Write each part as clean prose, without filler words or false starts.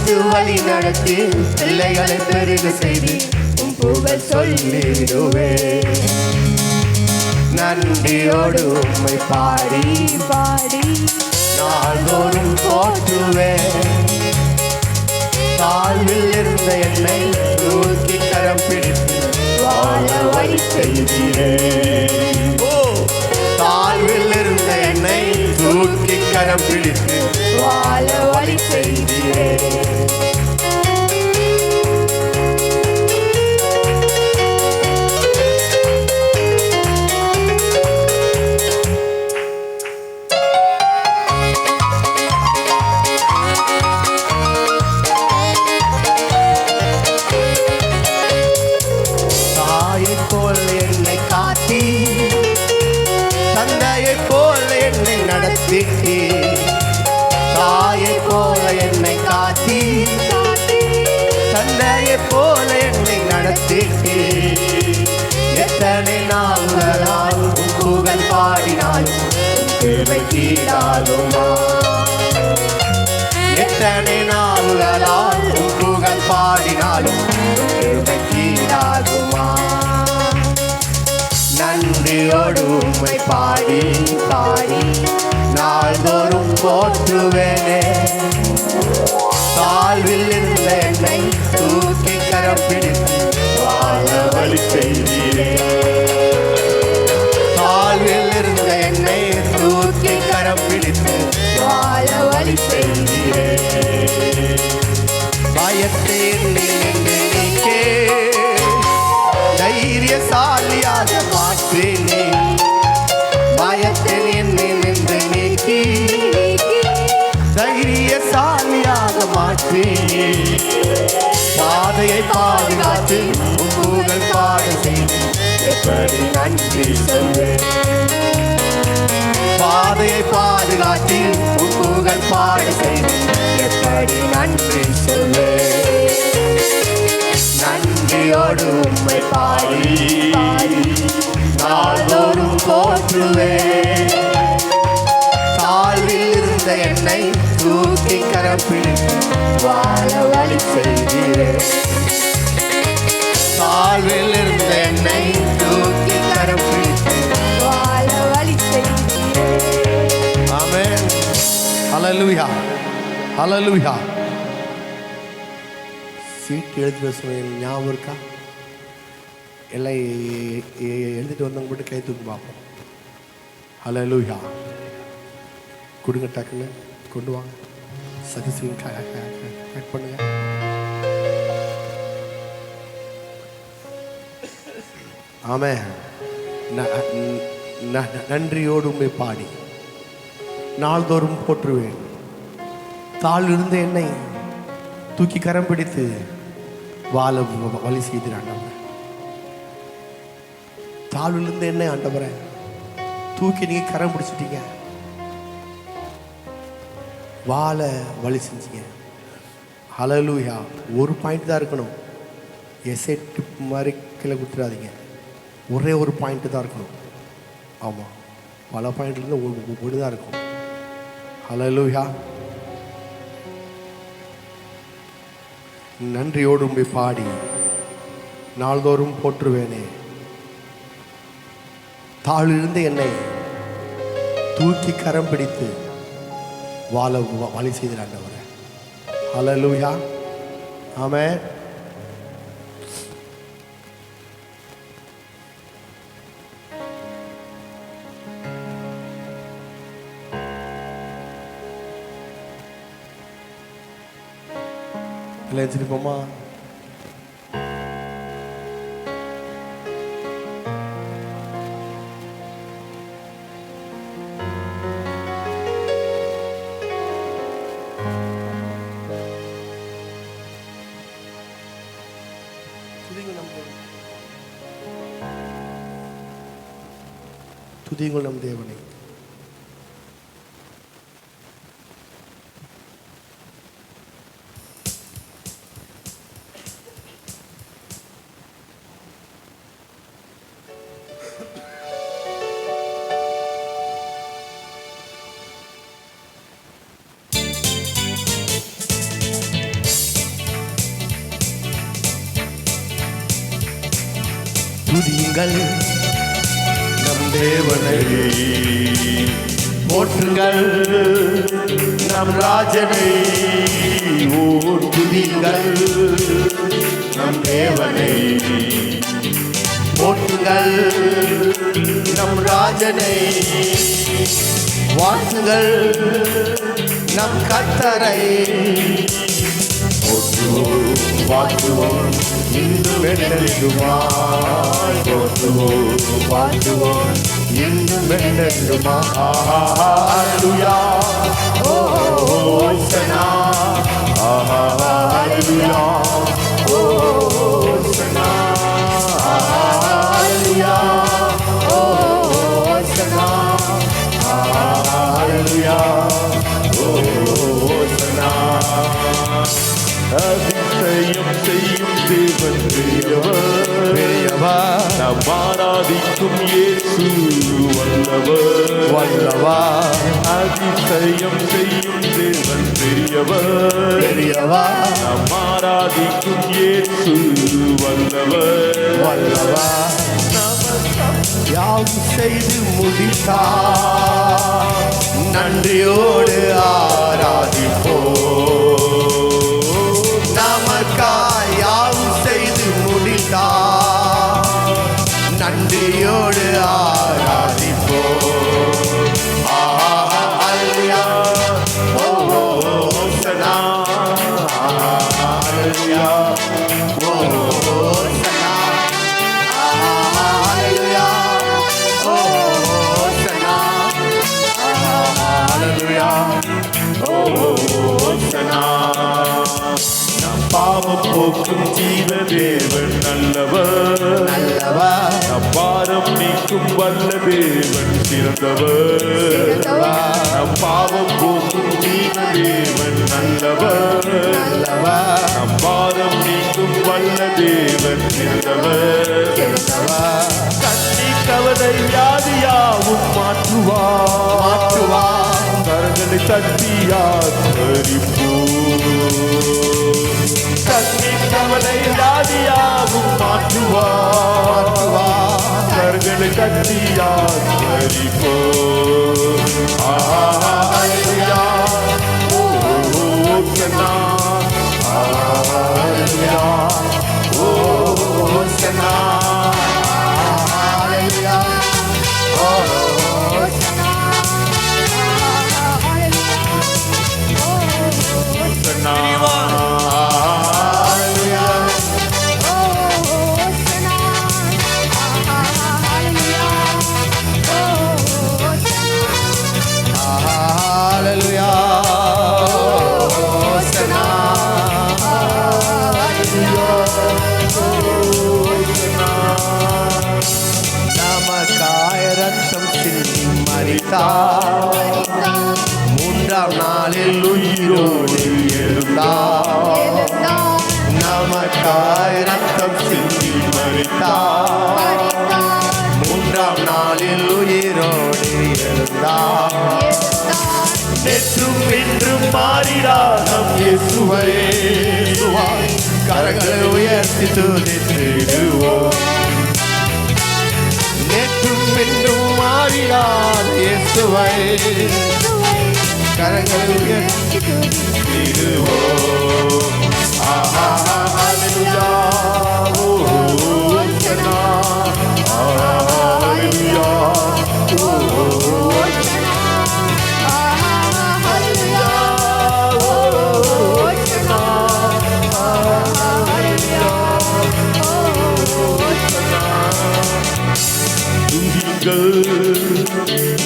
காத்து வழி நடத்தி பிள்ளைகளை பெருக செய்து உம் புகழ் சொல்லிடுவே. நன்றியோடு உம்மை பாடி பாடி நாள்தோறும் போற்றுவேன். தாழ்வில் இருந்த என்னை தூக்கி கரம் பிடித்து வாழ வழி செய்தீரே. தாழ்வில் இருந்த என்னை தூக்கி கரம் பிடித்து வாழ வழி செய்தீரே. தந்தையை போல என்னை நடத்தி தாயை போல என்னை காத்தி தந்தையை போல என்னை நடத்தி எத்தனை நாள்களால் புகழ் பாடினாலும் கிருபை தீராதுமா. எத்தனை நாள்களால் புகழ் பாடினாலும் கிருபை தீராதுமா. நன்றியோடு உம்மை பாடி பாடி நாள்தோறும் போற்றுவேனே. தாழ்வில் இருந்த என்னை தூக்கி கரம் பிடித்து வாழ வழி செய்தீரே. தாழ்வில் இருந்த என்னை தூக்கி கரம் பிடித்து வாழ வழி செய்தீரே. பயத்தை நீக்கே தைரியசாலியாக மாற்றினே. பயத்தை நின்று நீக்கி தைரியசாலியாக மாற்றினே. பாதையை பாதுகாத்து புகழ் பாட செய்து எப்படி நன்றி சொல்வேன். பாதையை பாதுகாத்து புகழ் பாட செய்து எப்படி நன்றி சொல்வேன். நன்றியோடு உம்மை பாடி நாள்தோறும் போற்றுவேன். தாழ்வில் இருந்த என்னை தூக்கி கரம் பிடித்து வாழ வழி செய்தீரே. தாழ்வில் இருந்த என்னை தூக்கி கரம் பிடித்து வாழ வழி செய்தீரே. ஆமென். ஹல்லேலூயா ஹல்லேலூயா. சீட்டு எழுதிட்டு வர ஞாபகம் இருக்கா? எல்லாம் எழுதிட்டு வந்தவங்க மட்டும் கை தூக்கி பார்ப்போம். ஹல்லேலூயா. கொடுங்க, டக்குன்னு கொண்டு வாங்க. சதீஷ் கட் பண்ணுங்க. ஆமென். நன்றியோடு உம்மை பாடி நாள்தோறும் போற்றுவேன். தாழ் இருந்த என்னை தூக்கி கரம் பிடித்து வாழ வழி செய்கிறான். தாழ்விலிருந்து என்ன ஆண்டவரே தூக்கி நீங்க கரம் பிடிச்சிட்டீங்க, வாழ வழி செஞ்சீங்க. ஹல்லேலூயா. ஒரு பாயிண்ட் தான் இருக்கணும். எஸ்ஏ டிப் மாதிரி கீழே கொடுத்துடாதீங்க. ஒரே ஒரு பாயிண்ட் தான் இருக்கணும். ஆமாம், பல பாயிண்ட்லேருந்து ஒன்று தான் இருக்கும். ஹல்லேலூயா. நன்றியோடு உம்மை பாடி நாள்தோறும் போற்றுவேனே. தாழிலிருந்து என்னை தூக்கி கரம் பிடித்து வாழ வழி செய்கிறாண்டவரே. ஹல்லேலூயா. ஆமென். எழுந்திருப்போமா? துதியுங்கள் நம் தேவனை. துதியுங்கள் நம் தேவனை, போற்றுங்கள் நம் ராஜனை. ஓ துதியுங்கள் நம் தேவனை, போற்றுங்கள் நம் ராஜனை. வாழ்த்துங்கள் நம் கர்த்தரை. போற்றுவோம் வாழ்த்துவோம் இன்றும் என்றென்றுமாய். போற்றுவோம் வாழ்த்துவோம் இன்றும் என்றென்றுமாய். ஹல்லேலூயா ஹோசன்னா, ஹல்லேலூயா ஹோசன்னா, ஹல்லேலூயா ஹோசன்னா, ஹல்லேலூயா ஹோசன்னா. அதிசயம் செய்யும் தேவன் பெரியவர், நாம் ஆராதிக்கும் இயேசு வல்லவர். அதிசயம் செய்யும் தேவன் பெரியவர், நாம் ஆராதிக்கும் இயேசு வல்லவர். யாவும் செய்து முடித்தார், நன்றியோடு ஆராதிப்போம். நமக்காய் யாவும் செய்து முடித்தார், நன்றியோடு ஆராதிப்போம். ஹல்லேலூயா ஹோசன்னா, ஹல்லேலூயா ஹோசன்னா, ஹல்லேலூயா ஹோசன்னா, ஹல்லேலூயா ஹோசன்னா. நம் பாவம் போக்கும் ஜீவ தேவன் நல்லவர், நம் பாரம் நீக்கும் வல்ல தேவன் சிறந்தவர். நம் பாவம் போக்கும் ஜீவ தேவன் நல்லவர், நம் பாரம் நீக்கும் வல்ல தேவன் சிறந்தவர். கண்ணி கவலை வியாதியாவும் மாற்றுவார், கரங்களை தட்டியார் கண்ணி கவலை வியாதியாவும் மாற்றுவார், கரங்களை தட்டியார் ஹல்லேலூயா ஹோசன்னா, ஹல்லேலூயா ஹோசன்னா, ஹல்லேலூயா ஹோசன்னா. ஹல்லேலூயா ஹோசன்னா, நமக்காய் ரத்தம் சிந்தி மரித்தார், மூன்றாம் நாளில் உயிரோடு எழுந்தார். நமக்காய் ரத்தம் சிந்தி மரித்தார், மூன்றாம் நாளில் உயிரோடு எழுந்தார். நேற்றும் இன்றும் மாறிடார் நம் இயேசுவை, கரங்களை உயர்த்தி துதித்திடுவோம். நேற்றும் இன்றும் மாறிடார் இயேசுவை, கரங்களை உயர்த்தி துதித்திடுவோம். ஹல்லேலூயா ஹோசன்னா, ஹல்லேலூயா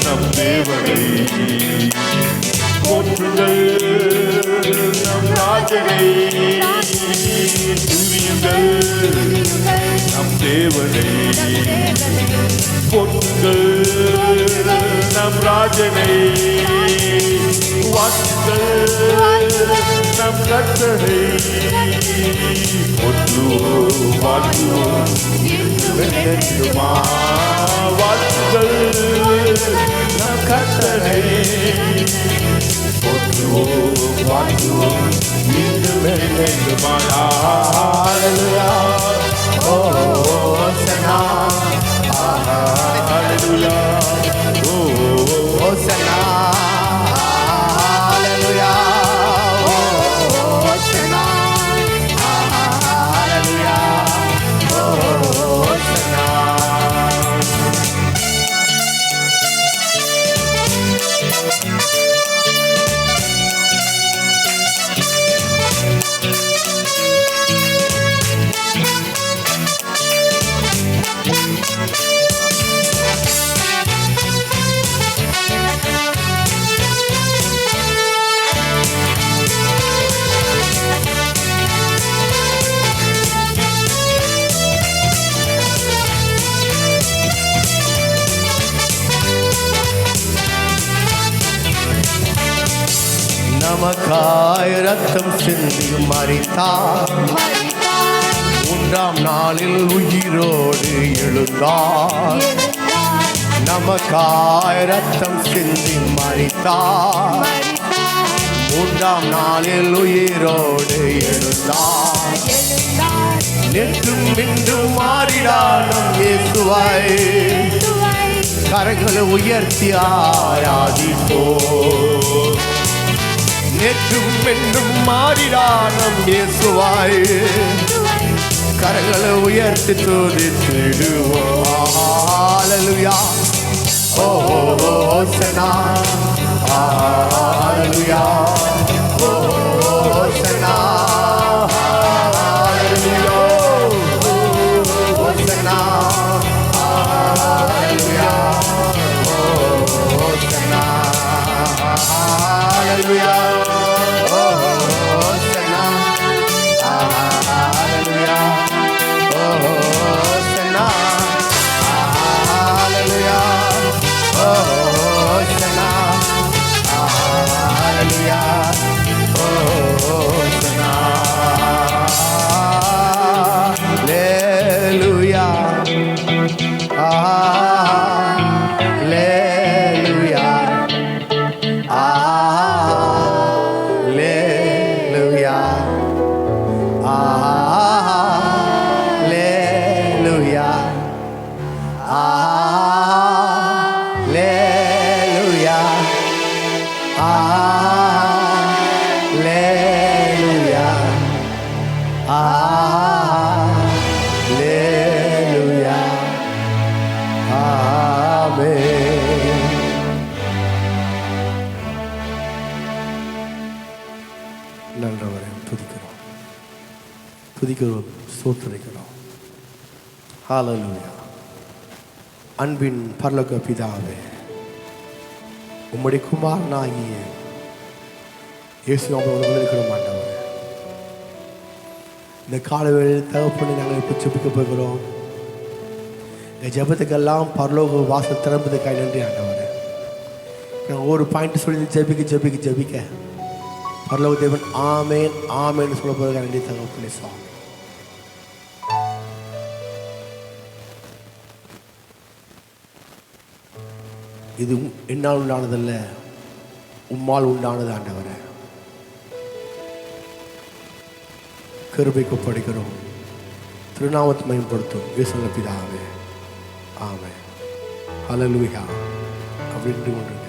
நம் தேவனை, போற்றுங்கள் நம் ராஜனை. துதியுங்கள் நம் தேவனை, போற்றுங்கள் நம் ராஜனை. வாழ்த்துங்கள் நம் கர்த்தரை, போற்றுவோம் வாழ்த்துவோம் என்றென்றுமா. வாழ்த்துங்கள் நம் கர்த்தரை, போற்றுவோம் வாழ்த்துவோம் இன்றும் என்றென்றுமா. ஹல்லேலூயா ஹோசன்னா. ரத்தம் சிந்தி மரித்தார், மூன்றாம் நாளில் உயிரோடு எழுந்தார். நமக்காய் ரத்தம் சிந்தி மரித்தார், மூன்றாம் நாளில் உயிரோடு எழுந்தார். நேற்றும் இன்றும் மாறிடானும் இயேசுவை கரங்களை உயர்த்தி ஆராதிப்போம். நேற்றும் இன்றும் மாறிடானும் இயேசுவை கரங்களை உயர்த்தி துதித்திடுவோம். ஹல்லேலூயா. ஓ ஹோசனா, ஹல்லேலூயா. ஓ ஹோசனா, ஹல்லேலூயா. ஹோசனா, ஹல்லேலூயா. ஹோசனா, ஹல்லேலூயா. ஹோசனா, ஹல்லேலூயா. ஹோசனா, ஹல்லேலூயா. ஹோசனா, ஹல்லேலூயா. ஹோசனா, ஹல்லேலூயா. ஹல்லேலூயா. ஹல்லேலூயா. ஹல்லேலூயா. ஹல்லேலூயா. ஹல்லேலூயா. ஹல்லேலூயா. ஆமென். நல்லவரை துதிக்கிறோம், துதிக்கிறோம், ஸ்தோத்திரிக்கிறோம். ஹல்லேலூயா. அன்பின் பரலோக பிதாவே, உம்முடைய குமாரனாகிய இயேசு நாமத்தில் இருக்கிறோம் ஆண்டவரே. இந்த காலவேளையில் தகப்பனை நாங்கள் இப்போ ஜெபிக்க போகிறோம். எங்கள் ஜெபத்துக்கெல்லாம் பரலோக வாசல் திறம்புறதுக்காக நன்றி ஆண்டவரே. நாங்கள் ஒரு பாயிண்ட் சொல்லி ஜெபிக்க ஜெபிக்க ஜெபிக்க பரலோக தேவன் ஆமேன் ஆமேன்னு சொல்ல போகிறதுக்காக நன்றி தகப்பனே சுவாமி. இது என்னால் உண்டானதல்ல, உம்மால் உண்டானது ஆண்டவரே. கிருபைக்கு படிக்கிறோம், திருநாமத்தை மேம்படுத்தும் இயேசுவின் பிதாவே. ஆமென். ஹல்லேலூயா. அப்படின்ட்டு கொண்டிருக்க